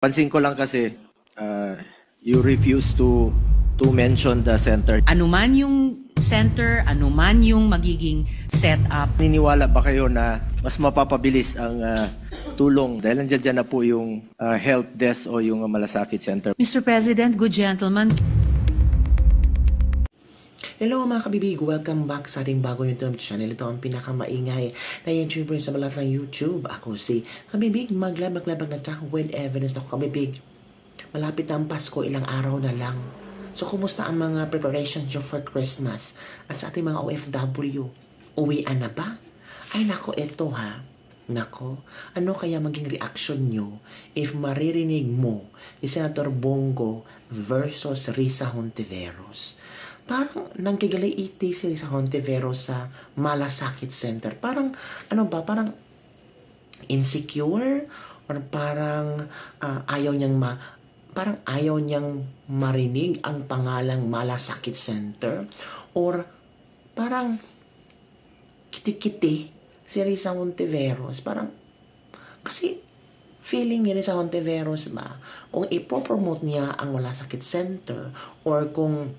Pansin ko lang kasi you refuse to mention the center. Anuman yung center, anuman yung magiging setup. Niniwala ba kayo na mas mapapabilis ang tulong dahil nandiyan na po yung help desk o yung malasakit center? Mr. President, good gentleman. Hello mga kabibig, welcome back sa ating bagong YouTube channel. Ito ang pinakamaingay na YouTuber sa balat ng YouTube. Ako si Kabibig, maglabag-labag na tayo with evidence. Ako Kabibig, malapit ang Pasko, ilang araw na lang. So kumusta ang mga preparations nyo for Christmas? At sa ating mga OFW, uwian na ba? Ay nako, ito ha. Nako, ano kaya maging reaction nyo if maririnig mo si Senator Bongo versus Risa Hontiveros? Parang nangkigalay-iti si Risa Hontiveros sa Malasakit Center. Parang, ano ba, parang insecure? Or parang ayaw niyang marinig ang pangalang Malasakit Center? Or parang kiti-kiti si Risa Hontiveros? Parang, kasi feeling ni Risa Hontiveros ba, kung ipopromote niya ang Malasakit Center or kung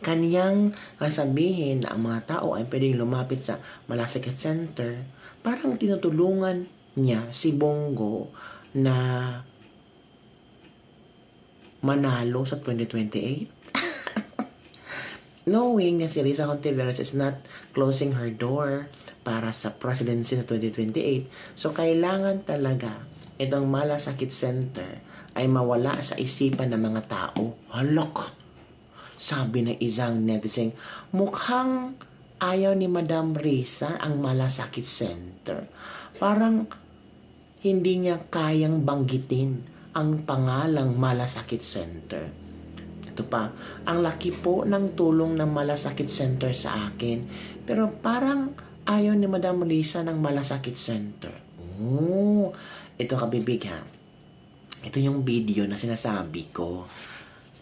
kaniyang sabihin na ang mga tao ay pwedeng lumapit sa Malasakit Center, parang tinutulungan niya si Bongo na manalo sa 2028. Knowing na si Risa Hontiveros is not closing her door para sa presidency sa 2028, so kailangan talaga itong Malasakit Center ay mawala sa isipan ng mga tao. Halok! Sabi ng isang netizen, mukhang ayaw ni Madam Risa ang Malasakit Center. Parang hindi niya kayang banggitin ang pangalang Malasakit Center. Ito pa, ang laki po ng tulong ng Malasakit Center sa akin. Pero parang ayaw ni Madam Risa ng Malasakit Center. Oh, ito kabibig ha. Ito yung video na sinasabi ko.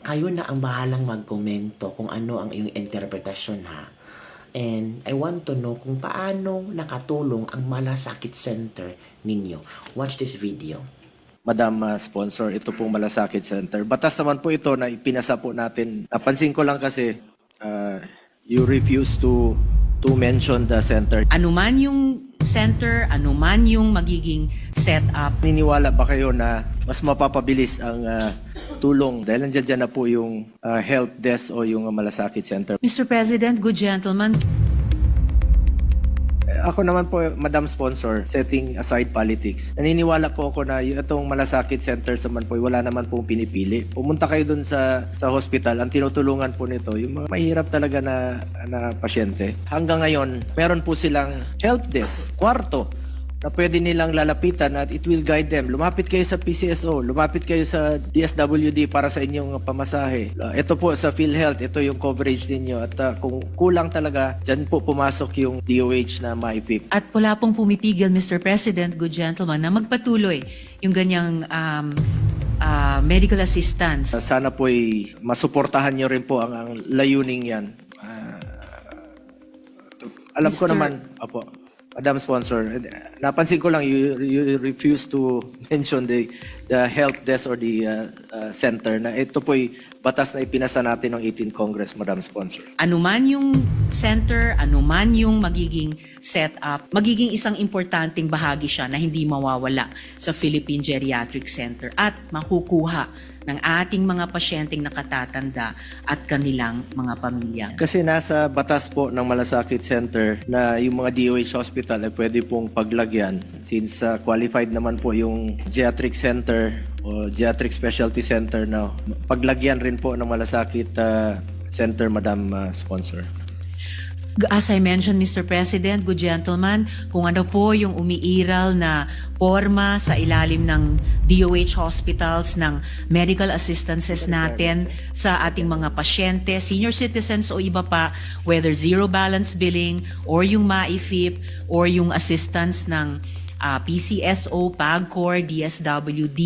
Kayo na ang bahalang magkomento kung ano ang iyong interpretasyon ha. And I want to know kung paano nakatulong ang Malasakit Center ninyo. Watch this video. Madam Sponsor, ito pong Malasakit Center. Batas naman po ito na ipinasa po natin. Napansin ko lang kasi you refuse to mention the center. Anuman yung center, anuman yung magiging setup. Niniwala ba kayo na mas mapapabilis ang tulong dahil nandiyan na po yung help desk o yung Malasakit Center? Mr. President, good gentleman. Ako naman po, Madam Sponsor, setting aside politics, naniniwala po ako na itong Malasakit Center naman po, wala naman pong pinipili. Pumunta kayo dun sa hospital, ang tinutulungan po nito, yung mga mahirap talaga na pasyente. Hanggang ngayon, meron po silang help desk, kwarto, na pwede nilang lalapitan at it will guide them. Lumapit kayo sa PCSO, lumapit kayo sa DSWD para sa inyong pamasahe. Ito po sa PhilHealth, ito yung coverage ninyo. At kung kulang talaga, dyan po pumasok yung DOH na maipip. At wala pong pumipigil, Mr. President, good gentleman, na magpatuloy yung ganyang medical assistance. Sana po ay masuportahan nyo rin po ang layuning yan. Alam ko naman, apo, Madam Sponsor, napansin ko lang you refuse to mention the help desk or the center na ito po'y batas na ipinasa natin ng 18th Congress, Madam Sponsor. Anuman yung center, anuman yung magiging setup, magiging isang importanteng bahagi siya na hindi mawawala sa Philippine Geriatric Center at makukuha ng ating mga pasyenteng nakatatanda at kanilang mga pamilya. Kasi nasa batas po ng Malasakit Center na yung mga DOH hospital ay pwede pong paglagyan since qualified naman po yung Geriatric Center o Geriatric Specialty Center na paglagyan rin po ng Malasakit Center, Madam Sponsor. As I mentioned, Mr. President, good gentleman, kung ano po yung umiiral na forma sa ilalim ng DOH hospitals ng medical assistances natin sa ating mga pasyente, senior citizens o iba pa, whether zero balance billing or yung MAIFIP or yung assistance ng PCSO, PAGCOR, DSWD,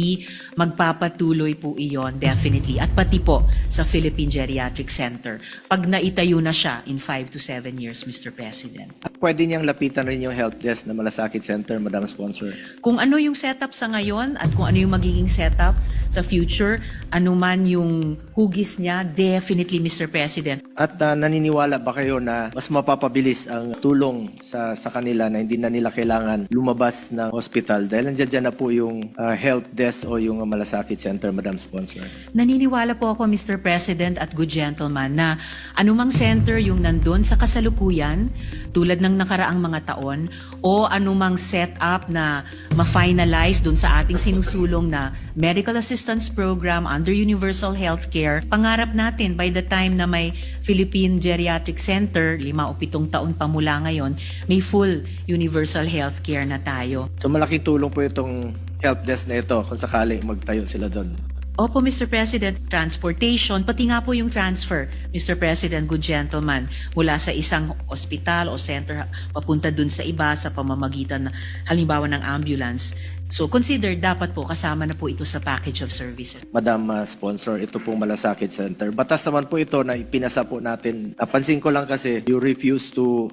magpapatuloy po iyon definitely. At pati po sa Philippine Geriatric Center. Pag naitayo na siya in 5 to 7 years, Mr. President. At pwede niyang lapitan rin yung help desk na Malasakit Center, Madam Sponsor. Kung ano yung setup sa ngayon at kung ano yung magiging setup sa future, anuman yung hugis niya, definitely, Mr. President. At naniniwala ba kayo na mas mapapabilis ang tulong sa kanila na hindi na nila kailangan lumabas ng hospital dahil nandiyan na po yung help desk o yung Malasakit Center, Madam Sponsor? Naniniwala po ako, Mr. President at good gentleman, na anumang center yung nandun sa kasalukuyan, tulad ng nakaraang mga taon, o anumang setup na ma-finalize dun sa ating sinusulong na medical assistance program under Universal Healthcare, pangarap natin by the time na may Philippine Geriatric Center, 5 o 7 taon pa mula ngayon, may full universal healthcare na tayo. So malaking tulong po itong help desk na ito kung sakali magtayo sila doon. Opo, Mr. President, transportation, pati nga po yung transfer, Mr. President, good gentleman, mula sa isang ospital o center papunta dun sa iba sa pamamagitan halimbawa ng ambulance. So consider dapat po kasama na po ito sa package of services. Madam Sponsor, ito pong Malasakit Center. Batas naman po ito na ipinasa po natin. Napansin ko lang kasi you refuse to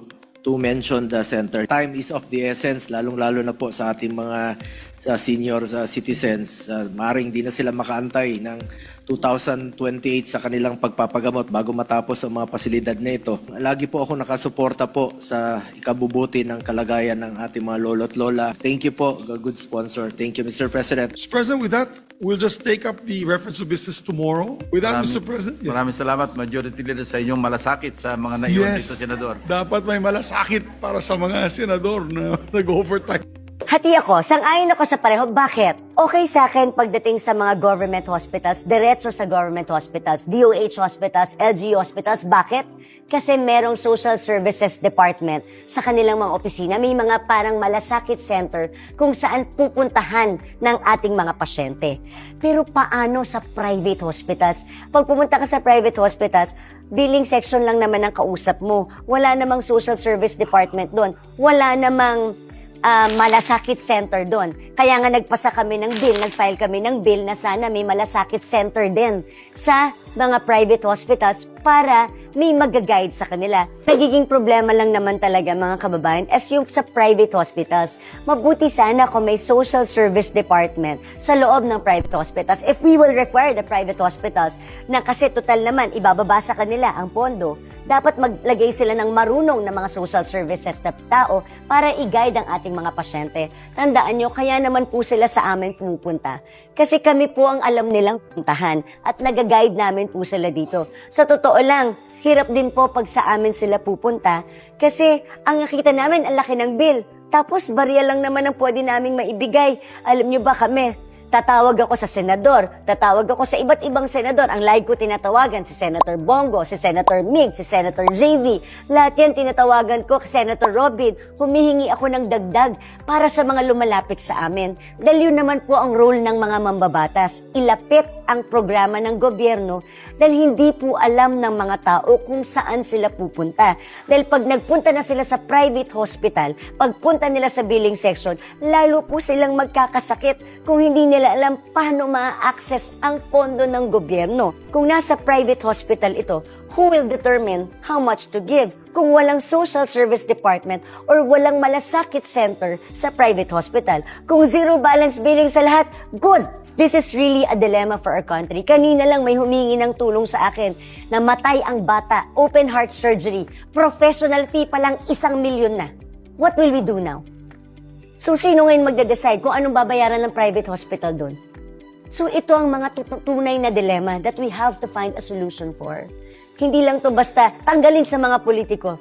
mention the center. Time is of the essence, lalong-lalo na po sa ating mga senior citizens. Maring di na sila makaantay ng 2028 sa kanilang pagpapagamot bago matapos ang mga pasilidad na ito. Lagi po ako nakasuporta po sa ikabubuti ng kalagayan ng ating mga lolo't lola. Thank you po, good sponsor. Thank you, Mr. President. Mr. President, with that, we'll just take up the reference to business tomorrow. With that, Mr. President, yes. Maraming salamat, Majority Leader, sa inyong malasakit sa mga naiwan dito, Senador. Dapat may malasakit para sa mga senador na nag-overtime. Hati ako, sang-ayon ako sa pareho. Bakit? Okay sa akin pagdating sa mga government hospitals, diretso sa government hospitals, DOH hospitals, LGU hospitals. Bakit? Kasi merong social services department sa kanilang mga opisina. May mga parang malasakit center kung saan pupuntahan ng ating mga pasyente. Pero paano sa private hospitals? Pag pumunta ka sa private hospitals, billing section lang naman ang kausap mo. Wala namang social service department doon. Wala namang malasakit center doon. Kaya nga nagpasa kami ng bill, nag-file kami ng bill na sana may malasakit center din sa mga private hospitals para may mag-guide sa kanila. Nagiging problema lang naman talaga mga kababayan as yung sa private hospitals. Mabuti sana kung may social service department sa loob ng private hospitals. If we will require the private hospitals na kasi total naman ibababa sa kanila ang pondo, dapat maglagay sila ng marunong na mga social services na tao para i-guide ang ating mga pasyente. Tandaan nyo, kaya naman po sila sa amin pumupunta. Kasi kami po ang alam nilang puntahan at nag-guide namin po sila dito. Sa totoo lang, hirap din po pag sa amin sila pupunta kasi ang nakita namin, ang laki ng bill. Tapos, barya lang naman ang pwede naming maibigay. Alam nyo ba kami, tatawag ako sa senador, tatawag ako sa iba't ibang senador. Ang live ko tinatawagan si Senator Bongo, si Senator Mig, si Senator JV. Lahat yan tinatawagan ko, Senator Robin. Humihingi ako ng dagdag para sa mga lumalapit sa amin. Dahil yun naman po ang role ng mga mambabatas. Ilapit ang programa ng gobyerno dahil hindi po alam ng mga tao kung saan sila pupunta. Dahil pag nagpunta na sila sa private hospital, pagpunta nila sa billing section, lalo po silang magkakasakit kung hindi nila alam paano ma-access ang pondo ng gobyerno. Kung nasa private hospital ito, who will determine how much to give? Kung walang social service department or walang malasakit center sa private hospital. Kung zero balance billing sa lahat, good! This is really a dilemma for our country. Kanina lang may humingi ng tulong sa akin na matay ang bata, open heart surgery, professional fee pa lang 1 milyon na. What will we do now? So, sino ngayon magde-decide kung anong babayaran ng private hospital doon? So, ito ang mga tunay na dilemma that we have to find a solution for. Hindi lang to basta tanggalin sa mga politiko.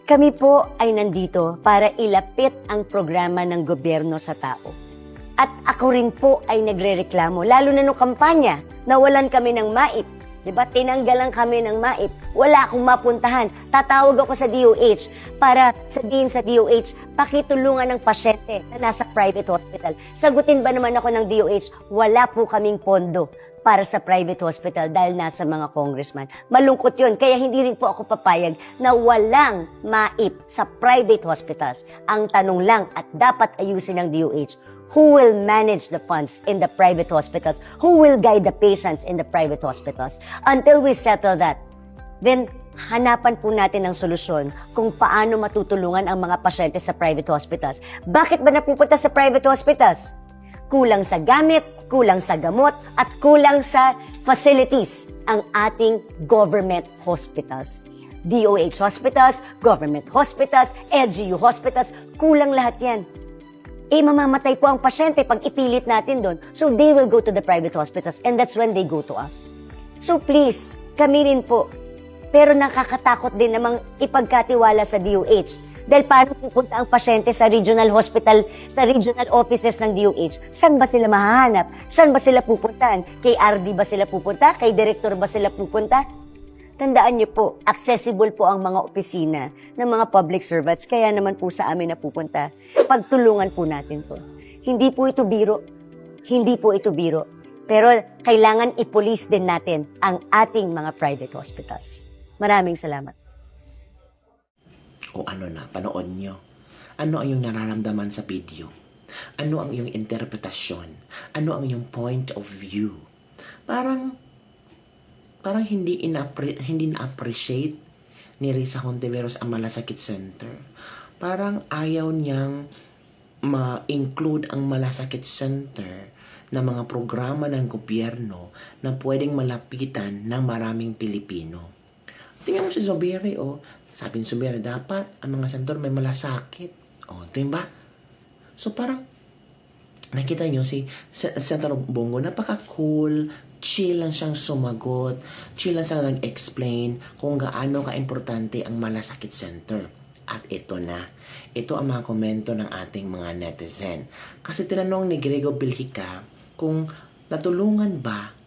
Kami po ay nandito para ilapit ang programa ng gobyerno sa tao. At ako rin po ay nagrereklamo, lalo na nung kampanya, nawalan kami ng MAIP. Diba? Tinanggalan kami ng MAIP. Wala akong mapuntahan. Tatawag ako sa DOH para sabihin sa DOH, pakitulungan ng pasyente na nasa private hospital. Sagutin ba naman ako ng DOH, wala po kaming pondo para sa private hospital dahil nasa mga congressman. Malungkot yun. Kaya hindi rin po ako papayag na walang MAIP sa private hospitals. Ang tanong lang at dapat ayusin ng DOH, who will manage the funds in the private hospitals? Who will guide the patients in the private hospitals? Until we settle that, then hanapan po natin ng solusyon kung paano matutulungan ang mga pasyente sa private hospitals. Bakit ba napupunta sa private hospitals? Kulang sa gamit, kulang sa gamot, at kulang sa facilities ang ating government hospitals. DOH hospitals, government hospitals, LGU hospitals, kulang lahat yan. Mamamatay po ang pasyente pag ipilit natin doon. So they will go to the private hospitals and that's when they go to us. So please, kami rin po. Pero nakakatakot din namang ipagkatiwala sa DOH. Dahil paano pupunta ang pasyente sa regional hospital, sa regional offices ng DOH? Saan ba sila mahahanap? Saan ba sila pupuntahan? Kay RD ba sila pupunta? Kay director ba sila pupunta? Tandaan niyo po, accessible po ang mga opisina ng mga public servants, kaya naman po sa amin napupunta. Pagtulungan po natin po. Hindi po ito biro. Hindi po ito biro. Pero kailangan i-police din natin ang ating mga private hospitals. Maraming salamat. O ano na, panood nyo. Ano ang iyong nararamdaman sa video? Ano ang iyong interpretasyon? Ano ang iyong point of view? Parang hindi na-appreciate ni Risa Hontiveros ang Malasakit Center. Parang ayaw niyang ma-include ang Malasakit Center na mga programa ng gobyerno na pwedeng malapitan ng maraming Pilipino. Tingnan mo si Zubiri, Sabi ni Zubiri, dapat ang mga sentor may malasakit. Diba? So parang, nakita niyo si Senator Bongo, napaka-cool, chill lang siyang sumagot, chill lang siyang nag-explain kung gaano ka-importante ang Malasakit Center. At ito na. Ito ang mga komento ng ating mga netizen. Kasi tinanong ni Grego Bilhica kung natulungan ba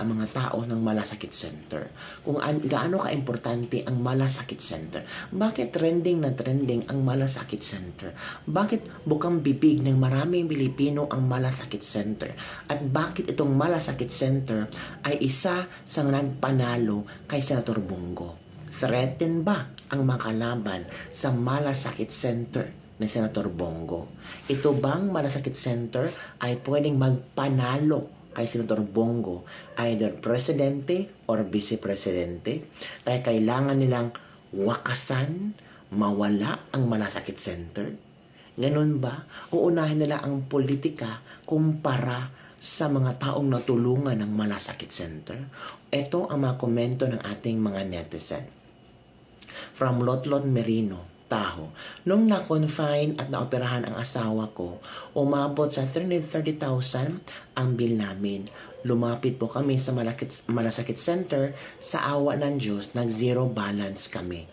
ang mga tao ng Malasakit Center. Kung gaano ka-importante ang Malasakit Center. Bakit trending na trending ang Malasakit Center? Bakit bukang bibig ng maraming Pilipino ang Malasakit Center? At bakit itong Malasakit Center ay isa sa nagpanalo kay Senator Bongo? Threaten ba ang makalaban sa Malasakit Center ni Senator Bongo? Ito bang Malasakit Center ay pwedeng magpanalo kay Senator Bongo, either presidente or vice-presidente? Kaya kailangan nilang wakasan, mawala ang Malasakit Center? Ganun ba? Uunahin nila ang politika kumpara sa mga taong natulungan ng Malasakit Center? Ito ang mga komento ng ating mga netizen. From Lotlot Merino, Taho. Nung na-confine at naoperahan ang asawa ko, umabot sa 330,000 ang bill namin. Lumapit po kami sa Malasakit Center. Sa awa ng Diyos, nag-zero balance kami.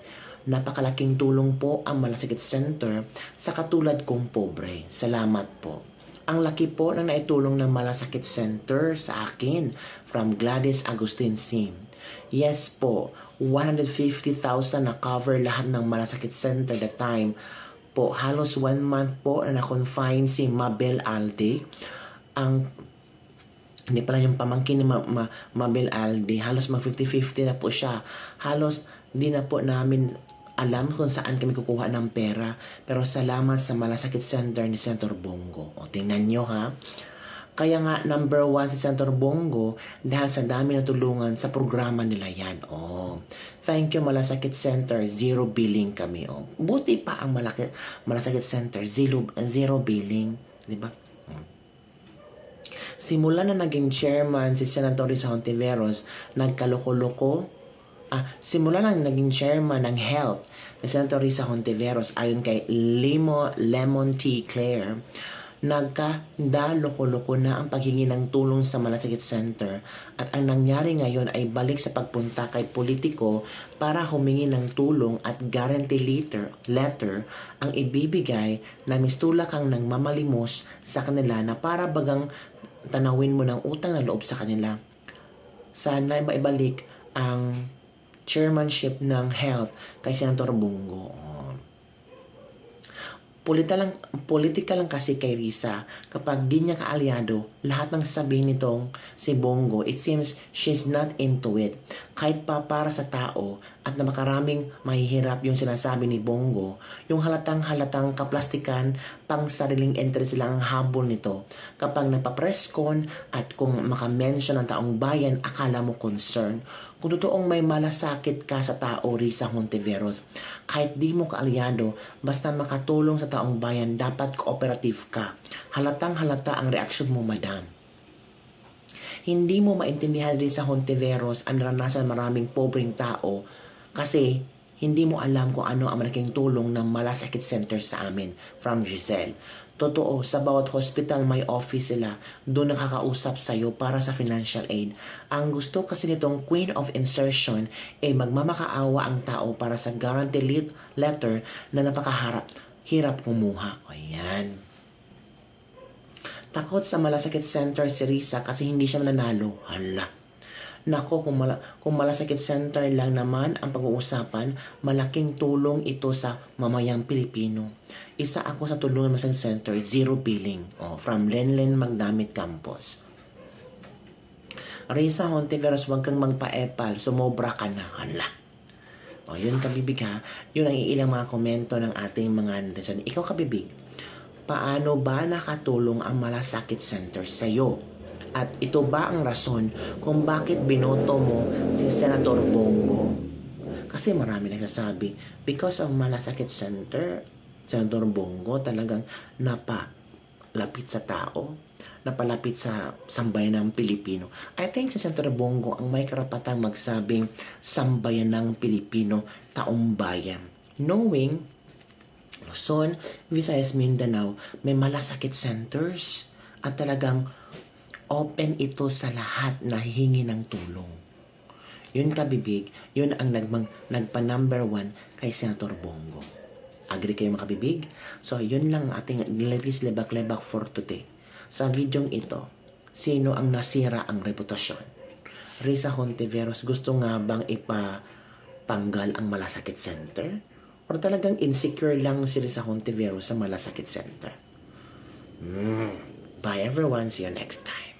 Napakalaking tulong po ang Malasakit Center sa katulad kong pobre. Salamat po. Ang laki po na naitulong ng Malasakit Center sa akin. From Gladys Agustin Sim. Yes po, 150,000 na cover lahat ng Malasakit Center that time po. Halos 1 month po na na-confine si Mabel Alde. Hindi pala yung pamangkin ni Mabel Alde. Halos mag 50-50 na po siya. Halos di na po namin alam kung saan kami kukuha ng pera. Pero salamat sa Malasakit Center ni Senator Bongo. Tingnan nyo ha. Kaya nga, number 1 si Senator Bongo dahil sa dami na tulungan sa programa nila yan. Thank you, Malasakit Center. Zero billing kami. Buti pa ang Malasakit Center. Zero billing. Diba? Simula na naging chairman si Senator Risa Hontiveros, simula na naging chairman ng health ni Senator Risa Hontiveros ayon kay Lemon T. Claire, loko-loko na ang paghingi ng tulong sa Malasakit Center at ang nangyari ngayon ay balik sa pagpunta kay politiko para humingi ng tulong at guarantee letter ang ibibigay na mistula kang nang mamalimos sa kanila na para bagang tanawin mo ng utang na loob sa kanila. sana maibalik ang chairmanship ng health kay Senator Bongo. Politika lang kasi kay Risa, kapag di niya kaalyado, lahat ng sabihin nitong si Bongo, it seems she's not into it. Kahit pa para sa tao at na makaraming mahihirap yung sinasabi ni Bongo, yung halatang kaplastikan, pang sariling interest lang ang habol nito. Kapag nagpa-press con at kung makamention ng taong bayan, akala mo concern. Kung totoong may malasakit ka sa tao, Risa Hontiveros, kahit di mo kaalyado, basta makatulong sa taong bayan, dapat cooperative ka. Halatang halata ang reaksyon mo, madam. Hindi mo maintindihan rin sa Hontiveros ang naranasan maraming pobreng tao kasi hindi mo alam kung ano ang malaking tulong ng malasakit center sa amin from Giselle. Totoo, sa bawat hospital may office sila, doon nakakausap sa'yo para sa financial aid. Ang gusto kasi nitong Queen of Insertion ay magmamakaawa ang tao para sa guarantee letter na hirap kumuha. Ayan. Takot sa malasakit center si Risa kasi hindi siya mananalo. Hala. Nako, kung malasakit center lang naman ang pag-uusapan, malaking tulong ito sa mamayang Pilipino. Isa ako sa tulungan malasakit center, zero billing, from Lenlen Magdamit Campus. Risa Hontiveros, huwag kang magpa-epal, sumobra ka na. Hala. Yun kabibig ha. Yun ang ilang mga komento ng ating mga netizen. Ikaw kabibig, paano ba nakatulong ang malasakit center sa'yo? At ito ba ang rason kung bakit binoto mo si Senator Bongo? Kasi marami nagsasabi, because of malasakit center, Senator Bongo talagang napalapit sa tao, napalapit sa sambayan ng Pilipino. I think si Senator Bongo ang may karapatang magsabing sambayan ng Pilipino, taong bayan. Knowing Luzon, Visayas, Mindanao, may malasakit centers at talagang open ito sa lahat na hihingi ng tulong. Yun kabibig, yun ang nagpa number 1 kay Senator Bongo. Agree kayo mga kabibig? So, yun lang ating Ladies Lebak-Lebak for today. Sa videong ito, sino ang nasira ang reputasyon? Risa Hontiveros, gusto nga bang ipatanggal ang malasakit center? Or talagang insecure lang si Risa Hontiveros sa malasakit center? Bye everyone, see you next time.